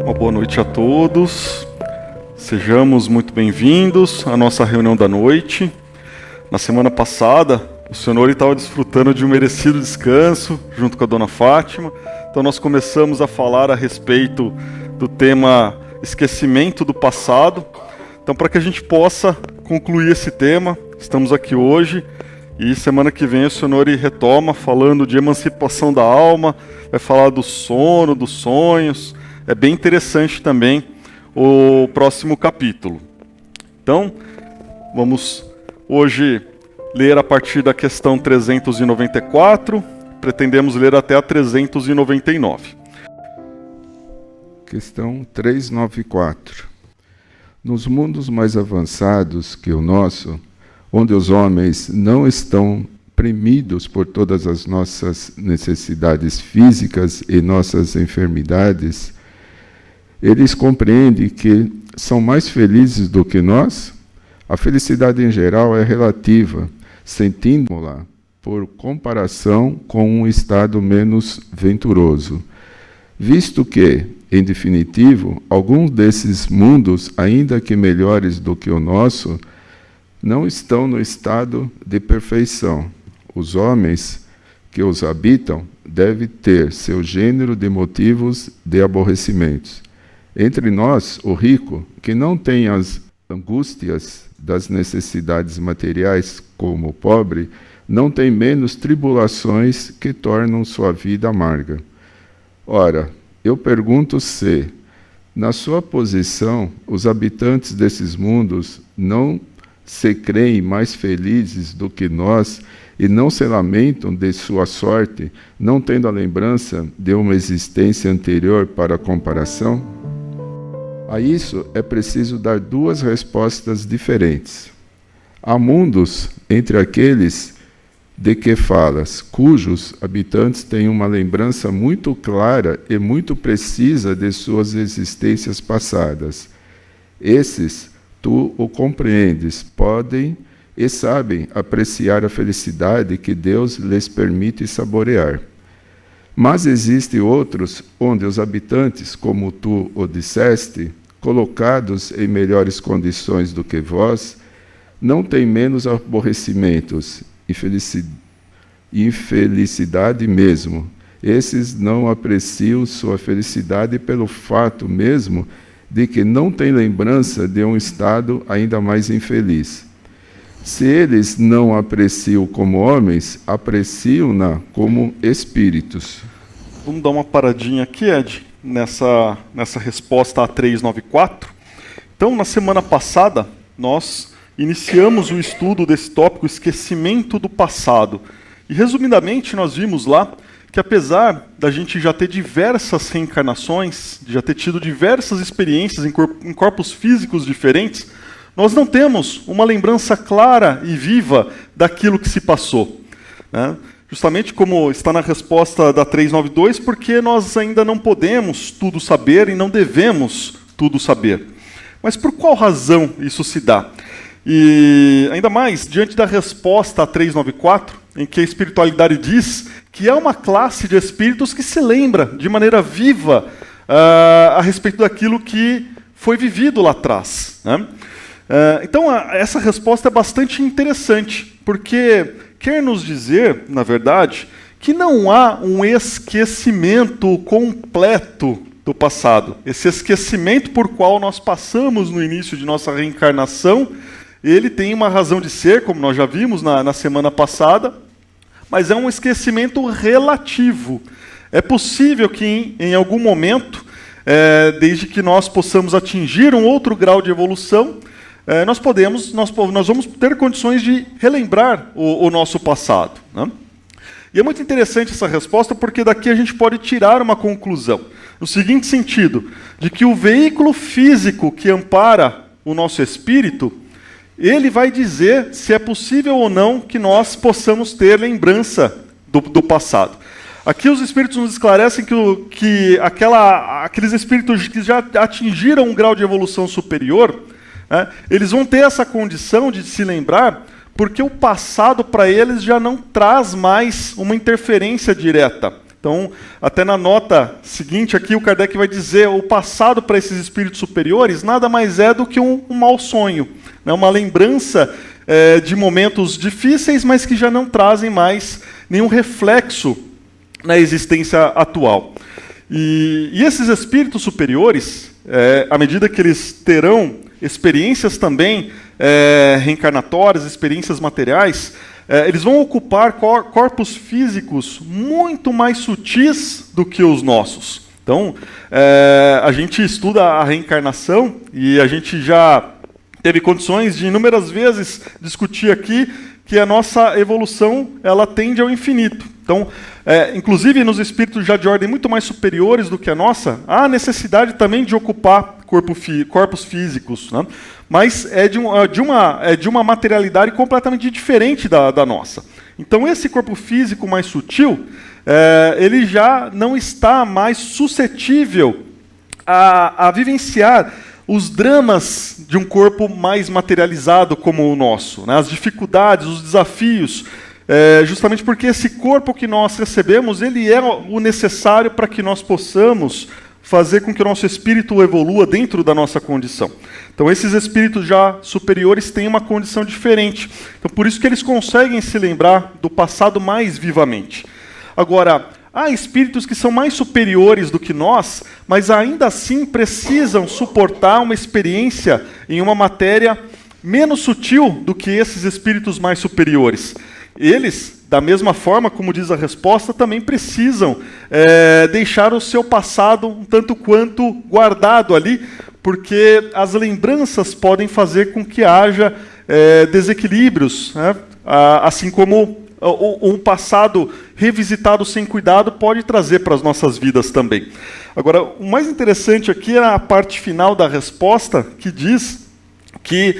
Uma boa noite a todos. Sejamos muito bem-vindos à nossa reunião da noite. Na semana passada, o senhor estava desfrutando de um merecido descanso junto com a dona Fátima. Então nós começamos a falar a respeito do tema esquecimento do passado. Então, para que a gente possa concluir esse tema, estamos aqui hoje e semana que vem o senhor retoma falando de emancipação da alma, vai falar do sono, dos sonhos. É bem interessante também o próximo capítulo. Então, vamos hoje ler a partir da questão 394, pretendemos ler até a 399. Questão 394. Nos mundos mais avançados que o nosso, onde os homens não estão premidos por todas as nossas necessidades físicas e nossas enfermidades, eles compreendem que são mais felizes do que nós? A felicidade em geral é relativa, sentindo-la por comparação com um estado menos venturoso. Visto que, em definitivo, alguns desses mundos, ainda que melhores do que o nosso, não estão no estado de perfeição. Os homens que os habitam devem ter seu gênero de motivos de aborrecimentos. Entre nós, o rico, que não tem as angústias das necessidades materiais como o pobre, não tem menos tribulações que tornam sua vida amarga. Ora, eu pergunto se, na sua posição, os habitantes desses mundos não se creem mais felizes do que nós e não se lamentam de sua sorte, não tendo a lembrança de uma existência anterior para a comparação? A isso é preciso dar duas respostas diferentes. Há mundos entre aqueles de que falas, cujos habitantes têm uma lembrança muito clara e muito precisa de suas existências passadas. Esses, tu o compreendes, podem e sabem apreciar a felicidade que Deus lhes permite saborear. Mas existem outros onde os habitantes, como tu o disseste, colocados em melhores condições do que vós, não têm menos aborrecimentos e infelicidade mesmo. Esses não apreciam sua felicidade pelo fato mesmo de que não têm lembrança de um estado ainda mais infeliz. Se eles não apreciam como homens, apreciam-na como espíritos. Vamos dar uma paradinha aqui, Ed, nessa resposta a 394. Então, na semana passada, nós iniciamos o estudo desse tópico, esquecimento do passado. E, resumidamente, nós vimos lá que, apesar da gente já ter diversas reencarnações, de já ter tido diversas experiências em corpos físicos diferentes, nós não temos uma lembrança clara e viva daquilo que se passou, né? Justamente como está na resposta da 392, porque nós ainda não podemos tudo saber e não devemos tudo saber. Mas por qual razão isso se dá? E ainda mais, diante da resposta a 394, em que a espiritualidade diz que é uma classe de espíritos que se lembra de maneira viva a respeito daquilo que foi vivido lá atrás, né? Então, essa resposta é bastante interessante, porque quer nos dizer, na verdade, que não há um esquecimento completo do passado. Esse esquecimento por qual nós passamos no início de nossa reencarnação, ele tem uma razão de ser, como nós já vimos na semana passada, mas é um esquecimento relativo. É possível que em algum momento, desde que nós possamos atingir um outro grau de evolução, nós vamos ter condições de relembrar o nosso passado, né? E é muito interessante essa resposta, porque daqui a gente pode tirar uma conclusão, no seguinte sentido, de que o veículo físico que ampara o nosso espírito, ele vai dizer se é possível ou não que nós possamos ter lembrança do passado. Aqui os espíritos nos esclarecem que aqueles espíritos que já atingiram um grau de evolução superior, eles vão ter essa condição de se lembrar, porque o passado para eles já não traz mais uma interferência direta. Então, até na nota seguinte aqui, o Kardec vai dizer o passado para esses espíritos superiores nada mais é do que um mau sonho, né? Uma lembrança de momentos difíceis, mas que já não trazem mais nenhum reflexo na existência atual. E esses espíritos superiores, à medida que eles terão experiências também reencarnatórias, experiências materiais, eles vão ocupar corpos físicos muito mais sutis do que os nossos. Então, a gente estuda a reencarnação e a gente já teve condições de inúmeras vezes discutir aqui que a nossa evolução ela tende ao infinito. Então, inclusive nos espíritos já de ordem muito mais superiores do que a nossa, há necessidade também de ocupar corpos físicos, né? Mas é de uma materialidade completamente diferente da nossa. Então, esse corpo físico mais sutil, ele já não está mais suscetível a vivenciar os dramas de um corpo mais materializado como o nosso, né? As dificuldades, os desafios, justamente porque esse corpo que nós recebemos, ele é o necessário para que nós possamos fazer com que o nosso espírito evolua dentro da nossa condição. Então, esses espíritos já superiores têm uma condição diferente. Então, por isso que eles conseguem se lembrar do passado mais vivamente. Agora, há espíritos que são mais superiores do que nós, mas ainda assim precisam suportar uma experiência em uma matéria menos sutil do que esses espíritos mais superiores. Eles, da mesma forma, como diz a resposta, também precisam deixar o seu passado um tanto quanto guardado ali, porque as lembranças podem fazer com que haja desequilíbrios, né? Assim como um passado revisitado sem cuidado pode trazer para as nossas vidas também. Agora, o mais interessante aqui é a parte final da resposta, que diz que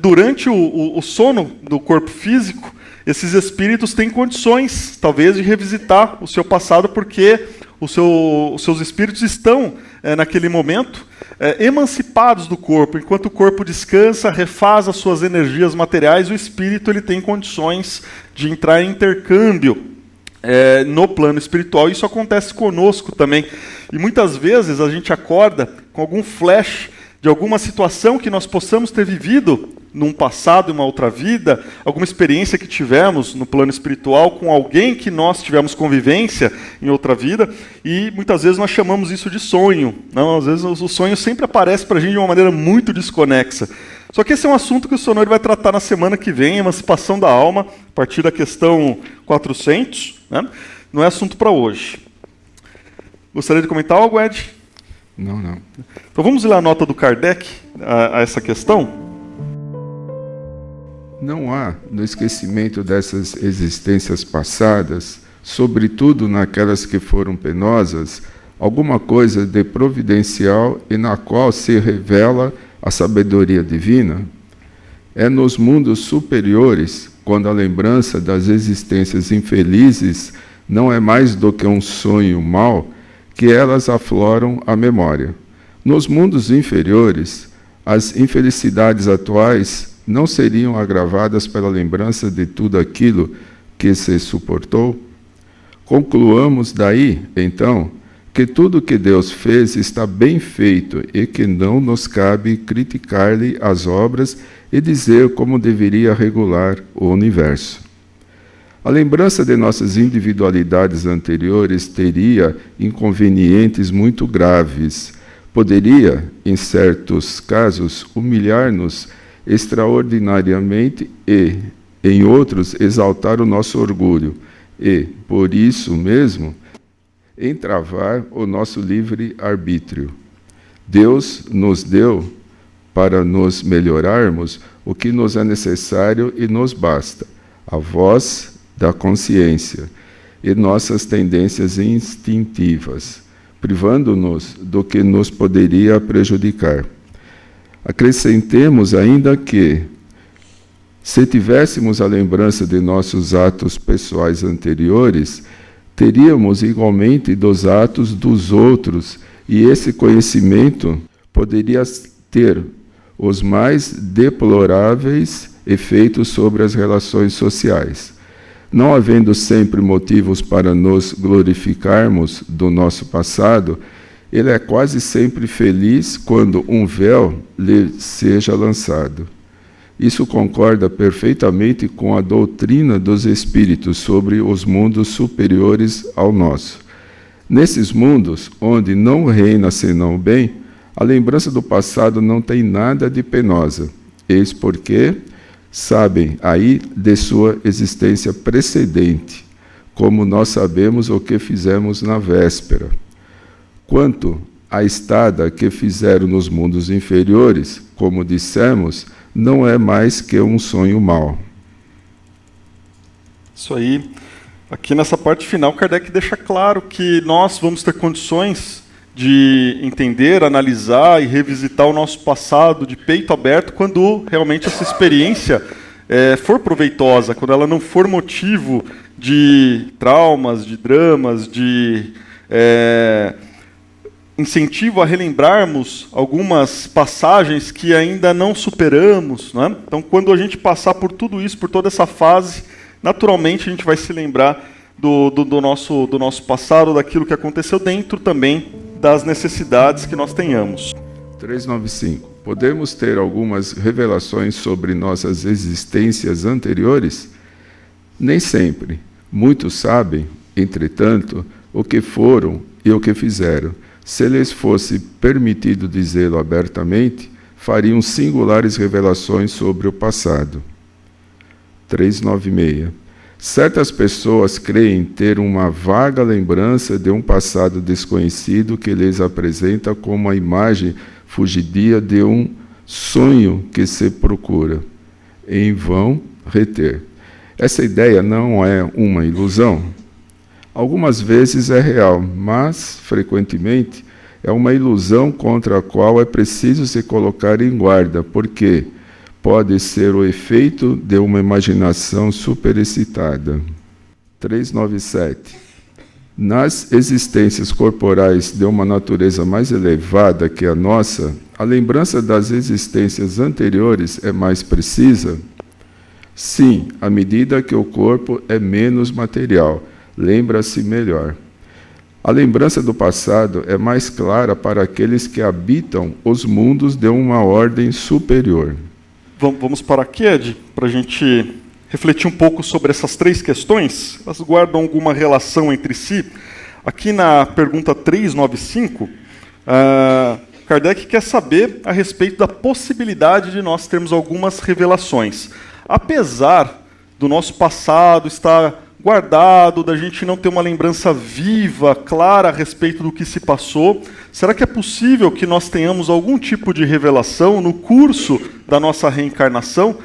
durante o sono do corpo físico, esses espíritos têm condições, talvez, de revisitar o seu passado, porque os seus espíritos estão, naquele momento, emancipados do corpo. Enquanto o corpo descansa, refaz as suas energias materiais, o espírito ele tem condições de entrar em intercâmbio no plano espiritual. Isso acontece conosco também. E muitas vezes a gente acorda com algum flash de alguma situação que nós possamos ter vivido num passado, em uma outra vida, alguma experiência que tivemos no plano espiritual com alguém que nós tivemos convivência em outra vida, e muitas vezes nós chamamos isso de sonho. Não, às vezes o sonho sempre aparece para a gente de uma maneira muito desconexa. Só que esse é um assunto que o Sonori vai tratar na semana que vem, emancipação da alma, a partir da questão 400, né? Não é assunto para hoje. Gostaria de comentar algo, Ed? Não. Então vamos ler a nota do Kardec a essa questão? Não há, no esquecimento dessas existências passadas, sobretudo naquelas que foram penosas, alguma coisa de providencial e na qual se revela a sabedoria divina? É nos mundos superiores, quando a lembrança das existências infelizes não é mais do que um sonho mau, que elas afloram a memória. Nos mundos inferiores, as infelicidades atuais não seriam agravadas pela lembrança de tudo aquilo que se suportou? Concluamos daí, então, que tudo que Deus fez está bem feito e que não nos cabe criticar-lhe as obras e dizer como deveria regular o universo. A lembrança de nossas individualidades anteriores teria inconvenientes muito graves. Poderia, em certos casos, humilhar-nos extraordinariamente e, em outros, exaltar o nosso orgulho e, por isso mesmo, entravar o nosso livre-arbítrio. Deus nos deu, para nos melhorarmos, o que nos é necessário e nos basta, a voz da consciência e nossas tendências instintivas, privando-nos do que nos poderia prejudicar. Acrescentemos ainda que, se tivéssemos a lembrança de nossos atos pessoais anteriores, teríamos igualmente dos atos dos outros, e esse conhecimento poderia ter os mais deploráveis efeitos sobre as relações sociais. Não havendo sempre motivos para nos glorificarmos do nosso passado, ele é quase sempre feliz quando um véu lhe seja lançado. Isso concorda perfeitamente com a doutrina dos espíritos sobre os mundos superiores ao nosso. Nesses mundos, onde não reina senão o bem, a lembrança do passado não tem nada de penosa. Eis porque sabem aí de sua existência precedente, como nós sabemos o que fizemos na véspera. Quanto à estada que fizeram nos mundos inferiores, como dissemos, não é mais que um sonho mau. Isso aí. Aqui nessa parte final, Kardec deixa claro que nós vamos ter condições de entender, analisar e revisitar o nosso passado de peito aberto quando realmente essa experiência for proveitosa, quando ela não for motivo de traumas, de dramas, de incentivo a relembrarmos algumas passagens que ainda não superamos, né? Então, quando a gente passar por tudo isso, por toda essa fase, naturalmente a gente vai se lembrar do nosso passado, daquilo que aconteceu dentro também das necessidades que nós tenhamos. 395. Podemos ter algumas revelações sobre nossas existências anteriores? Nem sempre. Muitos sabem, entretanto, o que foram e o que fizeram. Se lhes fosse permitido dizê-lo abertamente, fariam singulares revelações sobre o passado. 396. Certas pessoas creem ter uma vaga lembrança de um passado desconhecido que lhes apresenta como a imagem fugidia de um sonho que se procura, em vão, reter. Essa ideia não é uma ilusão? Algumas vezes é real, mas, frequentemente, é uma ilusão contra a qual é preciso se colocar em guarda, porque pode ser o efeito de uma imaginação superexcitada. 397. Nas existências corporais de uma natureza mais elevada que a nossa, a lembrança das existências anteriores é mais precisa? Sim, à medida que o corpo é menos material, lembra-se melhor. A lembrança do passado é mais clara para aqueles que habitam os mundos de uma ordem superior. Vamos para aqui, Ed, para a gente refletir um pouco sobre essas três questões. Elas guardam alguma relação entre si. Aqui na pergunta 395, Kardec quer saber a respeito da possibilidade de nós termos algumas revelações. Apesar do nosso passado estar guardado, da gente não ter uma lembrança viva, clara a respeito do que se passou, será que é possível que nós tenhamos algum tipo de revelação no curso da nossa reencarnação?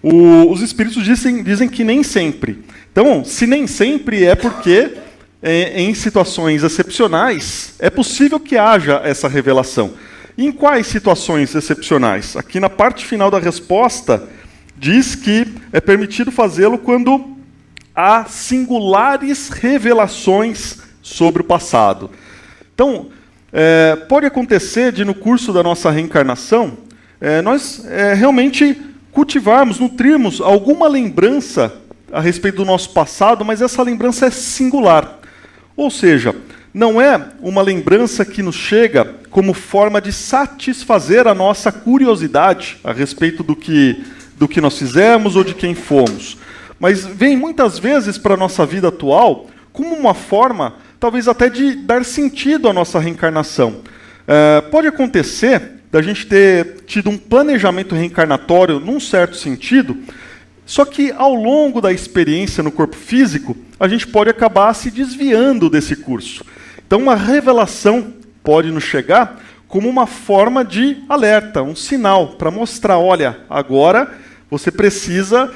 Os espíritos dizem que nem sempre. Então, se nem sempre é porque, em situações excepcionais, é possível que haja essa revelação. E em quais situações excepcionais? Aqui na parte final da resposta, diz que é permitido fazê-lo quando há singulares revelações sobre o passado. Então, pode acontecer de, no curso da nossa reencarnação, nós realmente cultivarmos, nutrirmos alguma lembrança a respeito do nosso passado, mas essa lembrança é singular. Ou seja, não é uma lembrança que nos chega como forma de satisfazer a nossa curiosidade a respeito do que nós fizemos ou de quem fomos. Mas vem muitas vezes para a nossa vida atual como uma forma, talvez até de dar sentido à nossa reencarnação. Pode acontecer da gente ter tido um planejamento reencarnatório num certo sentido, só que ao longo da experiência no corpo físico, a gente pode acabar se desviando desse curso. Então, uma revelação pode nos chegar como uma forma de alerta, um sinal para mostrar, olha, agora você precisa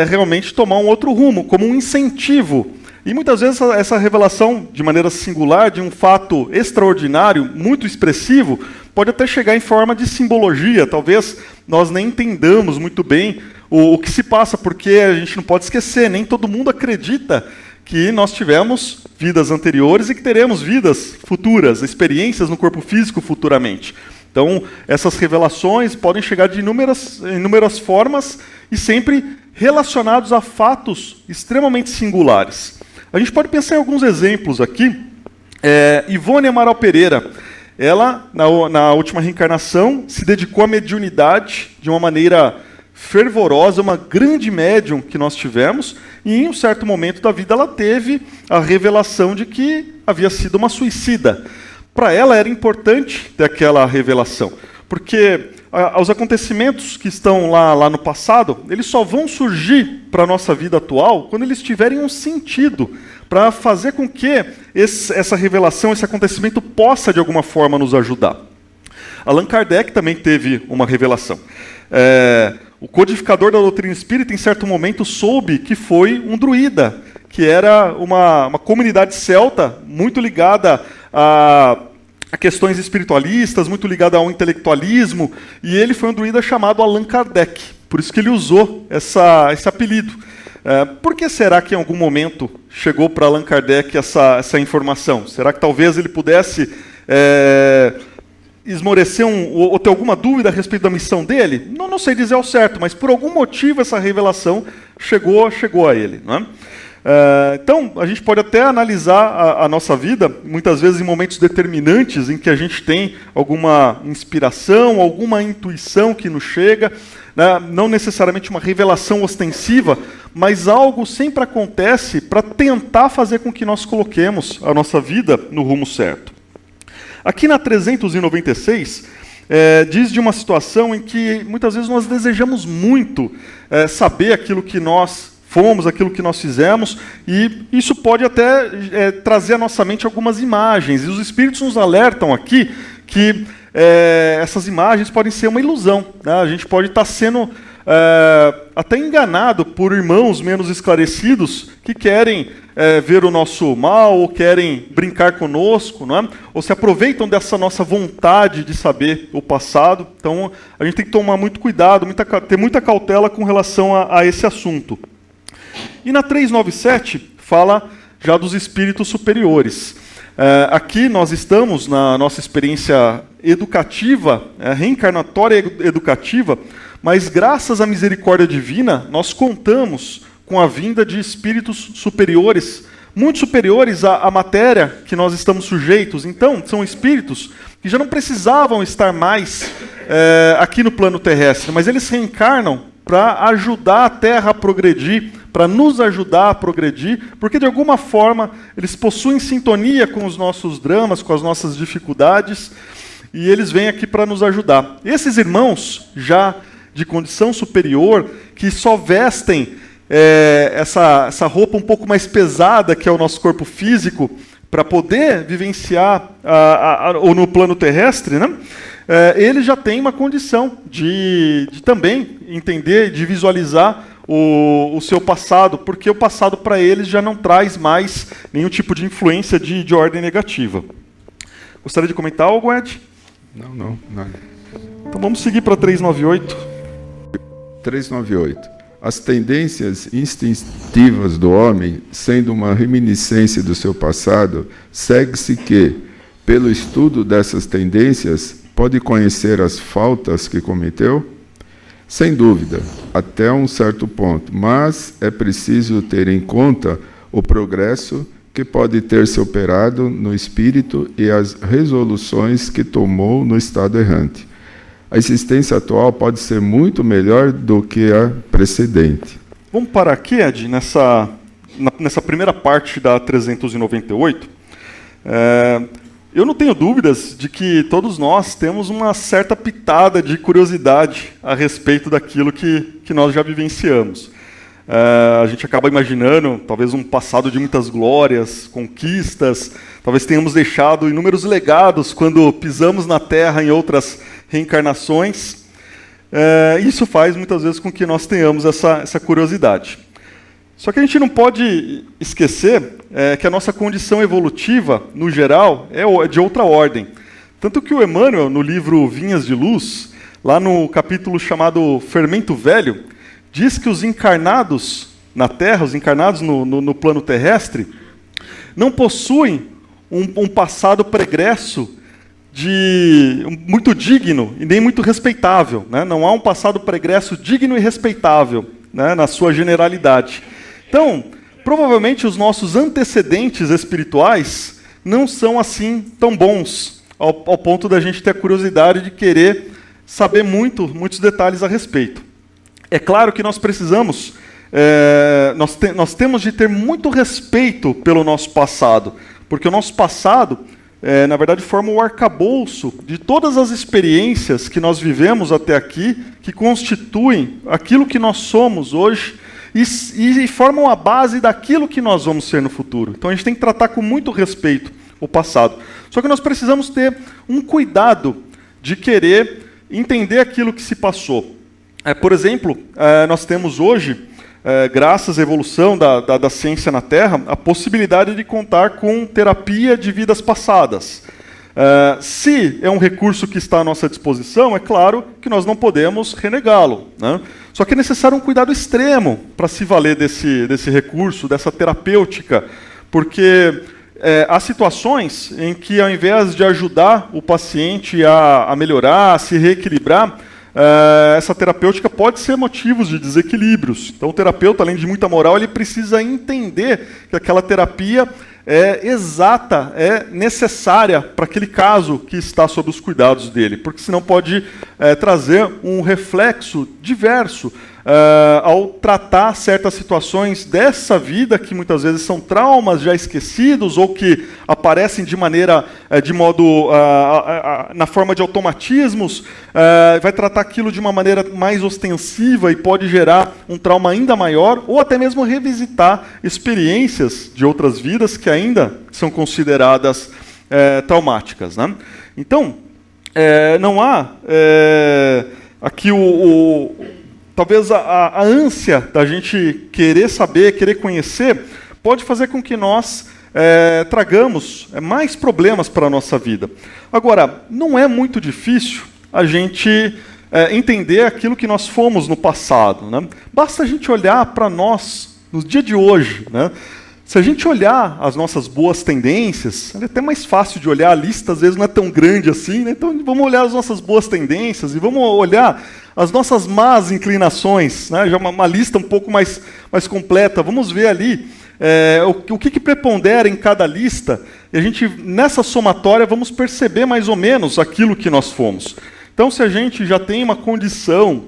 realmente tomar um outro rumo, como um incentivo. E muitas vezes essa revelação, de maneira singular, de um fato extraordinário, muito expressivo, pode até chegar em forma de simbologia. Talvez nós nem entendamos muito bem o que se passa, porque a gente não pode esquecer, nem todo mundo acredita que nós tivemos vidas anteriores e que teremos vidas futuras, experiências no corpo físico futuramente. Então, essas revelações podem chegar de inúmeras formas e sempre relacionados a fatos extremamente singulares. A gente pode pensar em alguns exemplos aqui. Ivone Amaral Pereira, ela, na última reencarnação, se dedicou à mediunidade de uma maneira fervorosa, uma grande médium que nós tivemos, e em um certo momento da vida ela teve a revelação de que havia sido uma suicida. Para ela era importante ter aquela revelação, porque os acontecimentos que estão lá no passado, eles só vão surgir para a nossa vida atual quando eles tiverem um sentido, para fazer com que essa revelação, esse acontecimento possa de alguma forma nos ajudar. Allan Kardec também teve uma revelação. O codificador da doutrina espírita, em certo momento, soube que foi um druida, que era uma comunidade celta muito ligada a questões espiritualistas, muito ligada ao intelectualismo, e ele foi um druida chamado Allan Kardec. Por isso que ele usou esse apelido. Por que será que em algum momento chegou para Allan Kardec essa informação? Será que talvez ele pudesse esmorecer ou ter alguma dúvida a respeito da missão dele? Não sei dizer ao certo, mas por algum motivo essa revelação chegou a ele. Não é? Então, a gente pode até analisar a nossa vida, muitas vezes em momentos determinantes, em que a gente tem alguma inspiração, alguma intuição que nos chega, né? Não necessariamente uma revelação ostensiva, mas algo sempre acontece para tentar fazer com que nós coloquemos a nossa vida no rumo certo. Aqui na 396, diz de uma situação em que muitas vezes nós desejamos muito saber aquilo que nós fomos, aquilo que nós fizemos, e isso pode até trazer à nossa mente algumas imagens. E os espíritos nos alertam aqui que essas imagens podem ser uma ilusão, né? A gente pode estar sendo até enganado por irmãos menos esclarecidos que querem ver o nosso mal, ou querem brincar conosco, não é? Ou se aproveitam dessa nossa vontade de saber o passado. Então, a gente tem que tomar muito cuidado, ter muita cautela com relação a esse assunto. E na 397, fala já dos espíritos superiores. Aqui nós estamos na nossa experiência educativa, reencarnatória educativa, mas graças à misericórdia divina, nós contamos com a vinda de espíritos superiores, muito superiores à matéria que nós estamos sujeitos. Então, são espíritos que já não precisavam estar mais aqui no plano terrestre, mas eles reencarnam para ajudar a Terra a progredir, para nos ajudar a progredir, porque de alguma forma eles possuem sintonia com os nossos dramas, com as nossas dificuldades, e eles vêm aqui para nos ajudar. Esses irmãos, já de condição superior, que só vestem essa roupa um pouco mais pesada, que é o nosso corpo físico, para poder vivenciar ou no plano terrestre, né? Ele já tem uma condição de também entender, de visualizar o seu passado, porque o passado para eles já não traz mais nenhum tipo de influência de ordem negativa. Gostaria de comentar algo, Ed? Não, nada. Então vamos seguir para 398. 398. As tendências instintivas do homem, sendo uma reminiscência do seu passado, segue-se que, pelo estudo dessas tendências, pode conhecer as faltas que cometeu? Sem dúvida, até um certo ponto, mas é preciso ter em conta o progresso que pode ter se operado no espírito e as resoluções que tomou no estado errante. A existência atual pode ser muito melhor do que a precedente. Vamos parar aqui, Ed, nessa primeira parte da 398. Eu não tenho dúvidas de que todos nós temos uma certa pitada de curiosidade a respeito daquilo que nós já vivenciamos. A gente acaba imaginando talvez um passado de muitas glórias, conquistas, talvez tenhamos deixado inúmeros legados quando pisamos na Terra em outras reencarnações. Isso faz muitas vezes com que nós tenhamos essa curiosidade. Só que a gente não pode esquecer que a nossa condição evolutiva, no geral, é de outra ordem. Tanto que o Emmanuel, no livro Vinhas de Luz, lá no capítulo chamado Fermento Velho, diz que os encarnados na Terra, os encarnados no plano terrestre, não possuem um passado pregresso muito digno e nem muito respeitável, né? Não há um passado pregresso digno e respeitável. né, na sua generalidade. Então, provavelmente os nossos antecedentes espirituais não são assim tão bons, ao ponto da gente ter a curiosidade de querer saber muitos detalhes a respeito. É claro que nós precisamos, nós temos de ter muito respeito pelo nosso passado, porque o nosso passado, na verdade, forma o arcabouço de todas as experiências que nós vivemos até aqui, que constituem aquilo que nós somos hoje e formam a base daquilo que nós vamos ser no futuro. Então a gente tem que tratar com muito respeito o passado. Só que nós precisamos ter um cuidado de querer entender aquilo que se passou. Por exemplo, nós temos hoje, graças à evolução da ciência na Terra, a possibilidade de contar com terapia de vidas passadas. Se é um recurso que está à nossa disposição, é claro que nós não podemos renegá-lo, né? Só que é necessário um cuidado extremo para se valer desse recurso, dessa terapêutica, porque há situações em que, ao invés de ajudar o paciente a melhorar, a se reequilibrar, essa terapêutica pode ser motivos de desequilíbrios. Então, o terapeuta, além de muita moral, ele precisa entender que aquela terapia é exata, é necessária para aquele caso que está sob os cuidados dele, porque senão pode trazer um reflexo diverso ao tratar certas situações dessa vida, que muitas vezes são traumas já esquecidos ou que aparecem na forma de automatismos, vai tratar aquilo de uma maneira mais ostensiva e pode gerar um trauma ainda maior, ou até mesmo revisitar experiências de outras vidas que ainda são consideradas traumáticas, né? Então, não há aqui talvez a ânsia da gente querer saber, querer conhecer, pode fazer com que nós tragamos mais problemas para a nossa vida. Agora, não é muito difícil a gente entender aquilo que nós fomos no passado, né? Basta a gente olhar para nós no dia de hoje, né? Se a gente olhar as nossas boas tendências, é até mais fácil de olhar, a lista às vezes não é tão grande assim, né? Então vamos olhar as nossas boas tendências e vamos olhar as nossas más inclinações, né? Já uma lista um pouco mais completa. Vamos ver ali o que prepondera em cada lista, e a gente, nessa somatória, vamos perceber mais ou menos aquilo que nós fomos. Então, se a gente já tem uma condição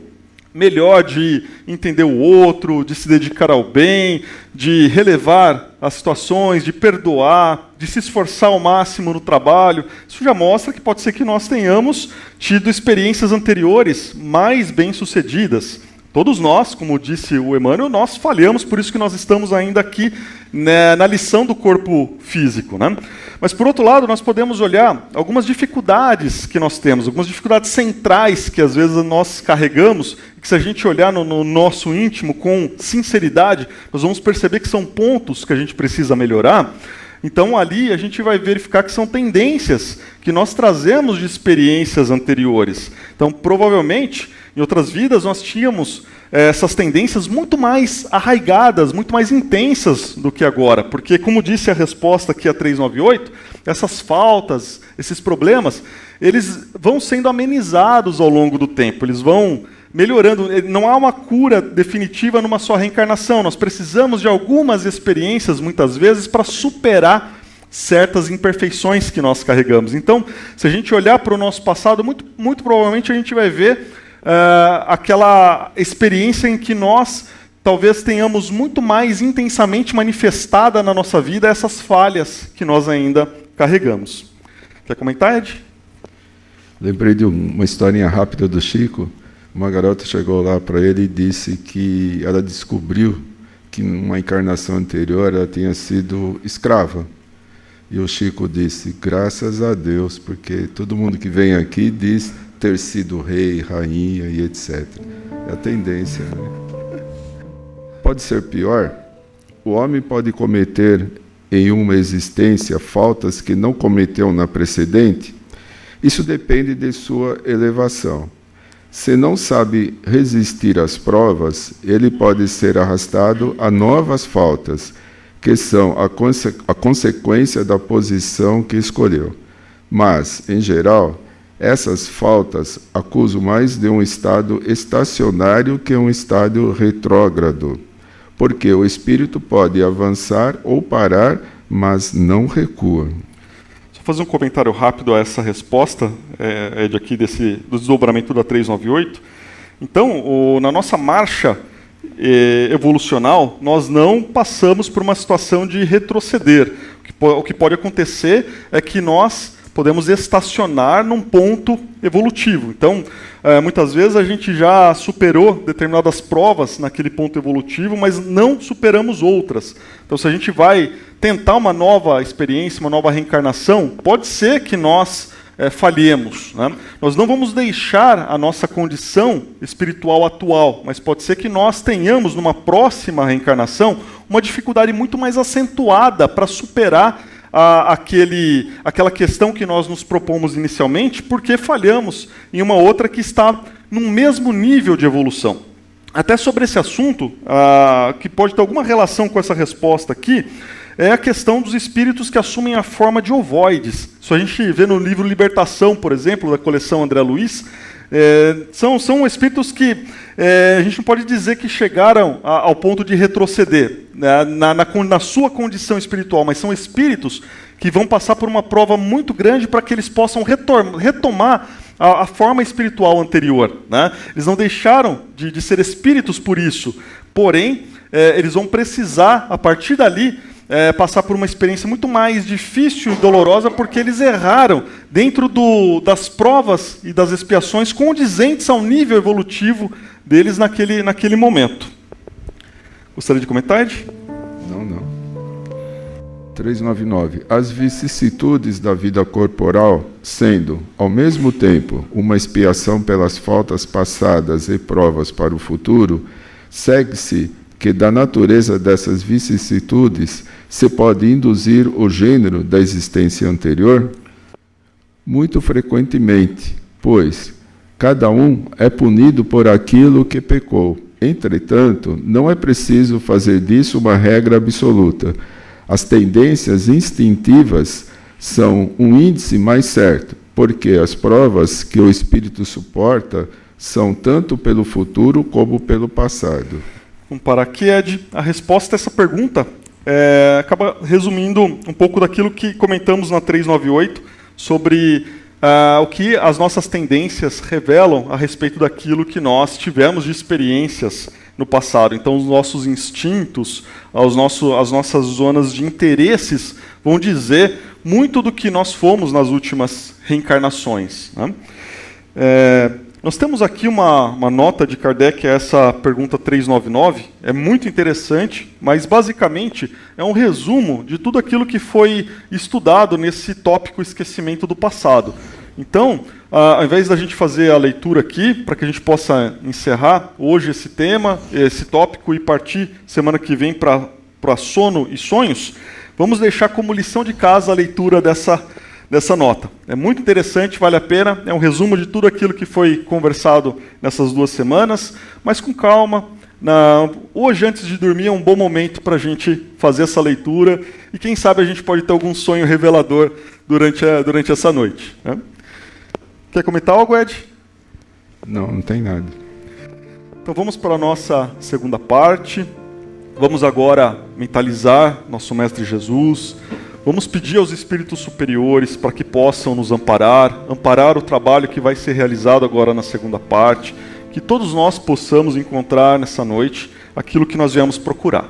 melhor de entender o outro, de se dedicar ao bem, de relevar as situações, de perdoar, de se esforçar ao máximo no trabalho, isso já mostra que pode ser que nós tenhamos tido experiências anteriores mais bem-sucedidas. Todos nós, como disse o Emmanuel, nós falhamos, por isso que nós estamos ainda aqui, né, na lição do corpo físico, né? Mas, por outro lado, nós podemos olhar algumas dificuldades que nós temos, algumas dificuldades centrais que, às vezes, nós carregamos, e que, se a gente olhar no nosso íntimo com sinceridade, nós vamos perceber que são pontos que a gente precisa melhorar. Então, ali, a gente vai verificar que são tendências que nós trazemos de experiências anteriores. Então, provavelmente, em outras vidas, nós tínhamos essas tendências muito mais arraigadas, muito mais intensas do que agora. Porque, como disse a resposta aqui a 398, essas faltas, esses problemas, eles vão sendo amenizados ao longo do tempo, eles vão melhorando. Não há uma cura definitiva numa só reencarnação. Nós precisamos de algumas experiências, muitas vezes, para superar certas imperfeições que nós carregamos. Então, se a gente olhar para o nosso passado, muito provavelmente a gente vai ver aquela experiência em que nós talvez tenhamos muito mais intensamente manifestada na nossa vida essas falhas que nós ainda carregamos. Quer comentar, Ed? Lembrei de uma historinha rápida do Chico. Uma garota chegou lá para ele e disse que ela descobriu que numa encarnação anterior ela tinha sido escrava. E o Chico disse, graças a Deus, porque todo mundo que vem aqui diz ter sido rei, rainha e etc. É a tendência, né? Pode ser pior. O homem pode cometer em uma existência faltas que não cometeu na precedente. Isso depende de sua elevação. Se não sabe resistir às provas, ele pode ser arrastado a novas faltas, que são a consequência da posição que escolheu. Mas, em geral, Essas faltas acusam mais de um estado estacionário que um estado retrógrado, porque o espírito pode avançar ou parar, mas não recua. Só fazer um comentário rápido a essa resposta, Ed, aqui do desdobramento da 398. Então, na nossa marcha evolucional, nós não passamos por uma situação de retroceder. O que pode acontecer é que nós podemos estacionar num ponto evolutivo. Então, muitas vezes a gente já superou determinadas provas naquele ponto evolutivo, mas não superamos outras. Então, se a gente vai tentar uma nova experiência, uma nova reencarnação, pode ser que nós falhemos, né? Nós não vamos deixar a nossa condição espiritual atual, mas pode ser que nós tenhamos, numa próxima reencarnação, uma dificuldade muito mais acentuada para superar aquela questão que nós nos propomos inicialmente, porque falhamos em uma outra que está no mesmo nível de evolução. Até sobre esse assunto, que pode ter alguma relação com essa resposta aqui, é a questão dos espíritos que assumem a forma de ovoides. Isso a gente vê no livro Libertação, por exemplo, da coleção André Luiz. São espíritos que a gente não pode dizer que chegaram ao ponto de retroceder, né, na sua condição espiritual, mas são espíritos que vão passar por uma prova muito grande para que eles possam retomar a forma espiritual anterior, né? Eles não deixaram de ser espíritos por isso, porém, eles vão precisar, a partir dali, passar por uma experiência muito mais difícil e dolorosa, porque eles erraram dentro das provas e das expiações condizentes ao nível evolutivo deles naquele momento. Gostaria de comentar, Ed? Não. 399. As vicissitudes da vida corporal, sendo, ao mesmo tempo, uma expiação pelas faltas passadas e provas para o futuro, segue-se que da natureza dessas vicissitudes se pode induzir o gênero da existência anterior? Muito frequentemente, pois cada um é punido por aquilo que pecou. Entretanto, não é preciso fazer disso uma regra absoluta. As tendências instintivas são um índice mais certo, porque as provas que o espírito suporta são tanto pelo futuro como pelo passado. Vamos parar aqui, Ed. A resposta a essa pergunta acaba resumindo um pouco daquilo que comentamos na 398 sobre o que as nossas tendências revelam a respeito daquilo que nós tivemos de experiências no passado. Então, os nossos instintos, as nossas zonas de interesses vão dizer muito do que nós fomos nas últimas reencarnações, né? Nós temos aqui uma nota de Kardec, essa pergunta 399, é muito interessante, mas basicamente é um resumo de tudo aquilo que foi estudado nesse tópico esquecimento do passado. Então, ao invés da gente fazer a leitura aqui, para que a gente possa encerrar hoje esse tema, esse tópico, e partir semana que vem para sono e sonhos, vamos deixar como lição de casa a leitura dessa nota. É muito interessante, vale a pena, é um resumo de tudo aquilo que foi conversado nessas 2 semanas, mas com calma. Hoje, antes de dormir, é um bom momento para a gente fazer essa leitura, e quem sabe a gente pode ter algum sonho revelador durante essa noite, né? Quer comentar algo, Ed? Não tem nada. Então vamos para a nossa segunda parte. Vamos agora mentalizar nosso Mestre Jesus. Vamos pedir aos espíritos superiores para que possam nos amparar o trabalho que vai ser realizado agora na segunda parte, que todos nós possamos encontrar nessa noite aquilo que nós viemos procurar.